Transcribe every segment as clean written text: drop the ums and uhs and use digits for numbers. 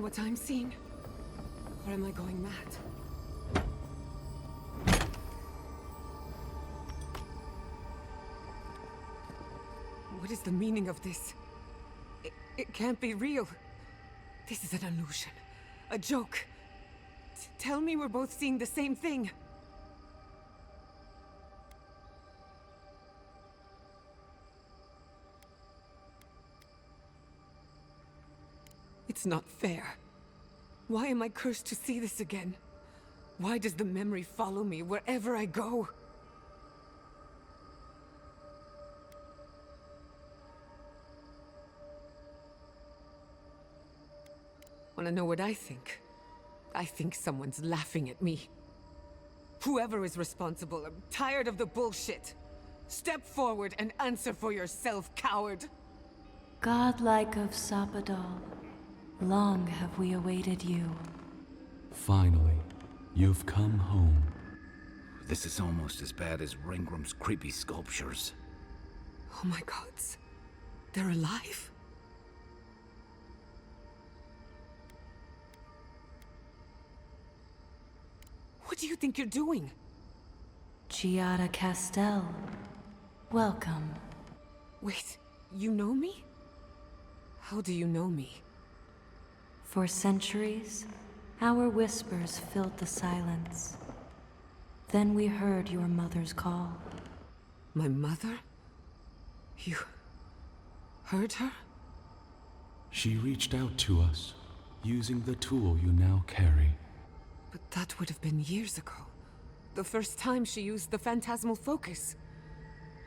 what I'm seeing? Or am I going mad? What is the meaning of this? It can't be real. This is an illusion. A joke. Tell me we're both seeing the same thing. It's not fair. Why am I cursed to see this again? Why does the memory follow me wherever I go? Wanna know what I think? I think someone's laughing at me. Whoever is responsible, I'm tired of the bullshit. Step forward and answer for yourself, coward. Godlike of Sapadal, long have we awaited you. Finally, you've come home. This is almost as bad as Ringram's creepy sculptures. Oh my gods. They're alive? What do you think you're doing? Giatta Castel, welcome. Wait, you know me? How do you know me? For centuries, our whispers filled the silence. Then we heard your mother's call. My mother? You heard her? She reached out to us, using the tool you now carry. But that would have been years ago. The first time she used the phantasmal focus.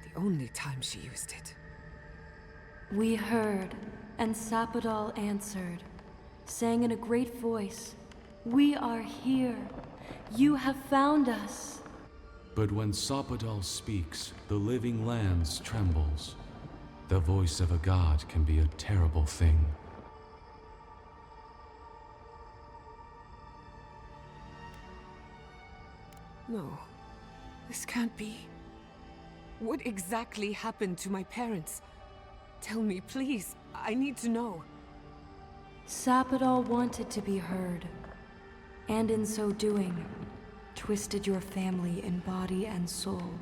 The only time she used it. We heard, and Sapadal answered, saying in a great voice, "We are here. You have found us." But when Sapadal speaks, the living lands trembles. The voice of a god can be a terrible thing. No, this can't be. What exactly happened to my parents? Tell me, please. I need to know. Sapadal wanted to be heard, and in so doing, twisted your family in body and soul,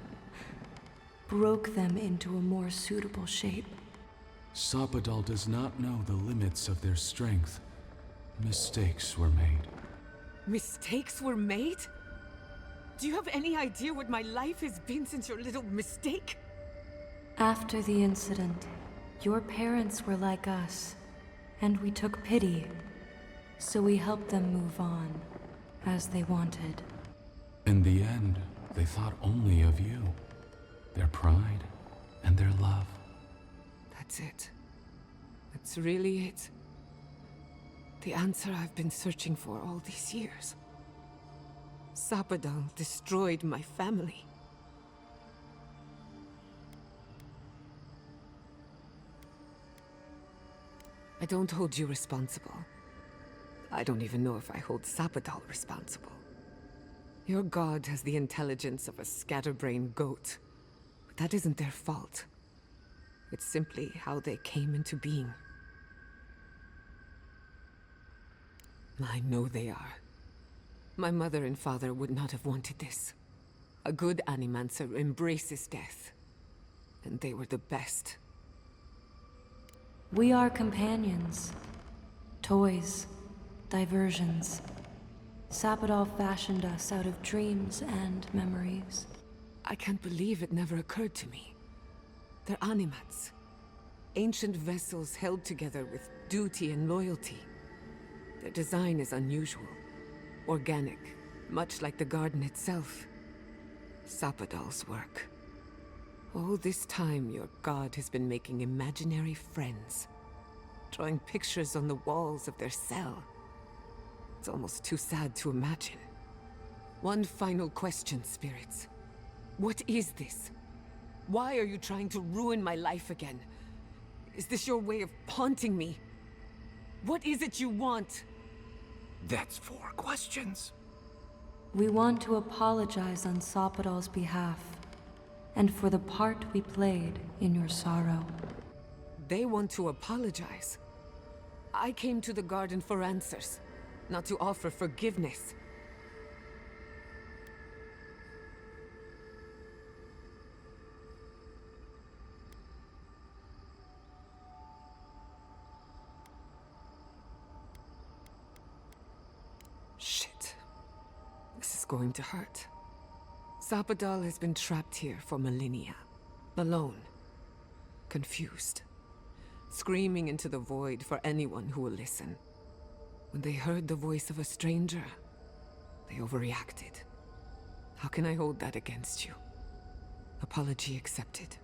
broke them into a more suitable shape. Sapadal does not know the limits of their strength. Mistakes were made. Mistakes were made? Do you have any idea what my life has been since your little mistake? After the incident, your parents were like us, and we took pity, so we helped them move on, as they wanted. In the end, they thought only of you, their pride, and their love. That's it. That's really it. The answer I've been searching for all these years. Sapadal destroyed my family. I don't hold you responsible. I don't even know if I hold Sapadal responsible. Your god has the intelligence of a scatterbrained goat. But that isn't their fault. It's simply how they came into being. I know they are. My mother and father would not have wanted this. A good animancer embraces death. And they were the best. We are companions, toys, diversions. Sapadal fashioned us out of dreams and memories. I can't believe it never occurred to me. They're animats. Ancient vessels held together with duty and loyalty. Their design is unusual. Organic, much like the garden itself. Sapadal's work. All this time, your god has been making imaginary friends. Drawing pictures on the walls of their cell. It's almost too sad to imagine. One final question, spirits. What is this? Why are you trying to ruin my life again? Is this your way of haunting me? What is it you want? That's 4 questions. We want to apologize on Sapadal's behalf, and for the part we played in your sorrow. They want to apologize. I came to the garden for answers, not to offer forgiveness. Shit. This is going to hurt. Sapadal has been trapped here for millennia. Alone. Confused. Screaming into the void for anyone who will listen. When they heard the voice of a stranger, they overreacted. How can I hold that against you? Apology accepted.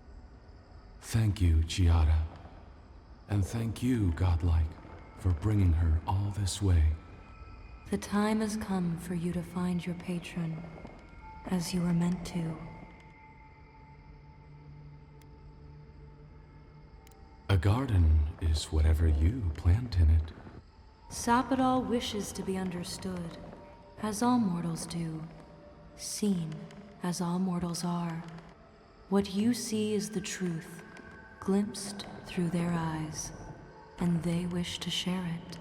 Thank you, Giatta. And thank you, Godlike, for bringing her all this way. The time has come for you to find your patron, as you were meant to. A garden is whatever you plant in it. Sapadal wishes to be understood, as all mortals do. Seen, as all mortals are. What you see is the truth, glimpsed through their eyes, and they wish to share it.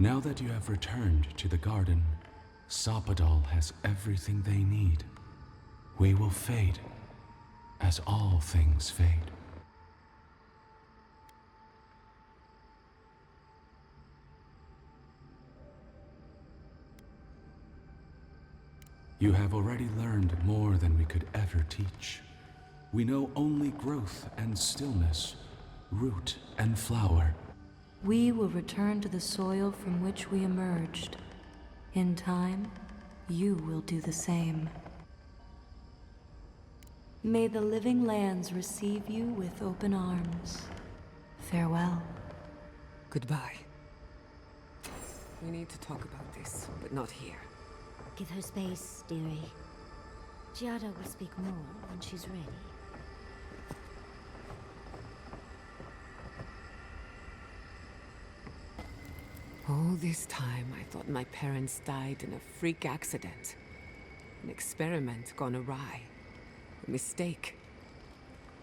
Now that you have returned to the garden, Sapadal has everything they need. We will fade, as all things fade. You have already learned more than we could ever teach. We know only growth and stillness, root and flower. We will return to the soil from which we emerged. In time, you will do the same. May the living lands receive you with open arms. Farewell. Goodbye. We need to talk about this, but not here. Give her space, dearie. Giatta will speak more when she's ready. All this time, I thought my parents died in a freak accident. An experiment gone awry. A mistake.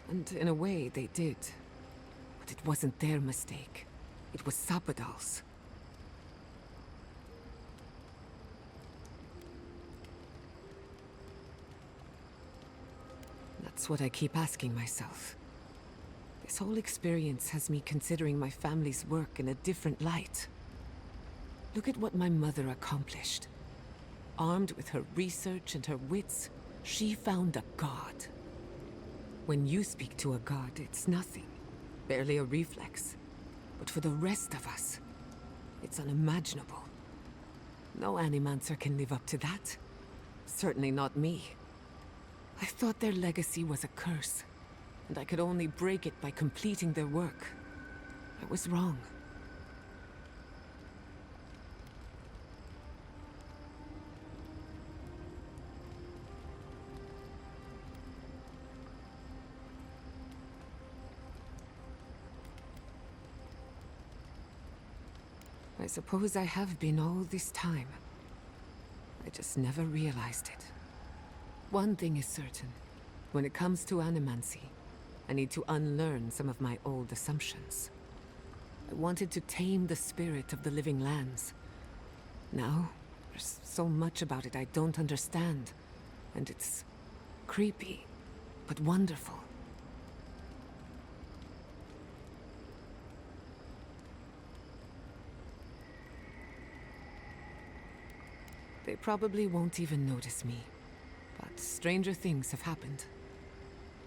And in a way, they did. But it wasn't their mistake. It was Sapadal's. That's what I keep asking myself. This whole experience has me considering my family's work in a different light. Look at what my mother accomplished. Armed with her research and her wits, she found a god. When you speak to a god, it's nothing. Barely a reflex. But for the rest of us, it's unimaginable. No animancer can live up to that. Certainly not me. I thought their legacy was a curse, and I could only break it by completing their work. I was wrong. I suppose I have been all this time. I just never realized it. One thing is certain. When it comes to animancy, I need to unlearn some of my old assumptions. I wanted to tame the spirit of the living lands. Now, there's so much about it I don't understand. And it's creepy, but wonderful. They probably won't even notice me. But stranger things have happened.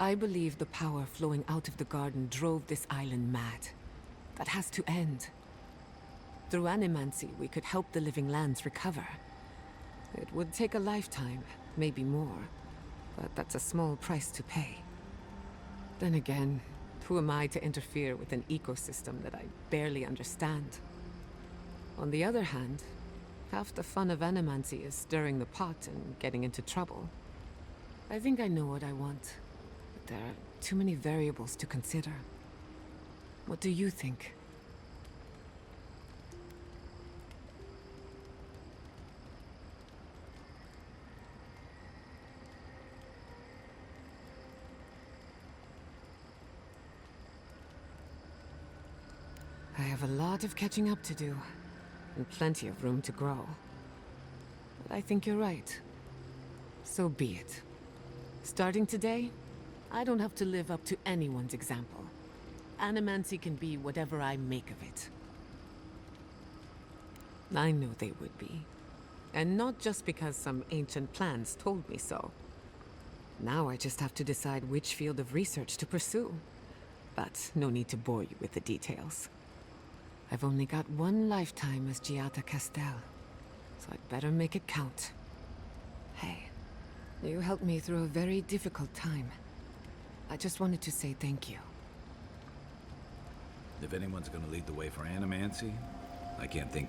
I believe the power flowing out of the garden drove this island mad. That has to end. Through animancy, we could help the living lands recover. It would take a lifetime, maybe more. But that's a small price to pay. Then again, who am I to interfere with an ecosystem that I barely understand? On the other hand, half the fun of animancy is stirring the pot and getting into trouble. I think I know what I want, but there are too many variables to consider. What do you think? I have a lot of catching up to do, and plenty of room to grow. But I think you're right. So be it. Starting today, I don't have to live up to anyone's example. Animancy can be whatever I make of it. I knew they would be. And not just because some ancient plans told me so. Now I just have to decide which field of research to pursue. But no need to bore you with the details. I've only got one lifetime as Giatta Castel, so I'd better make it count. Hey, you helped me through a very difficult time. I just wanted to say thank you. If anyone's gonna lead the way for animancy, I can't think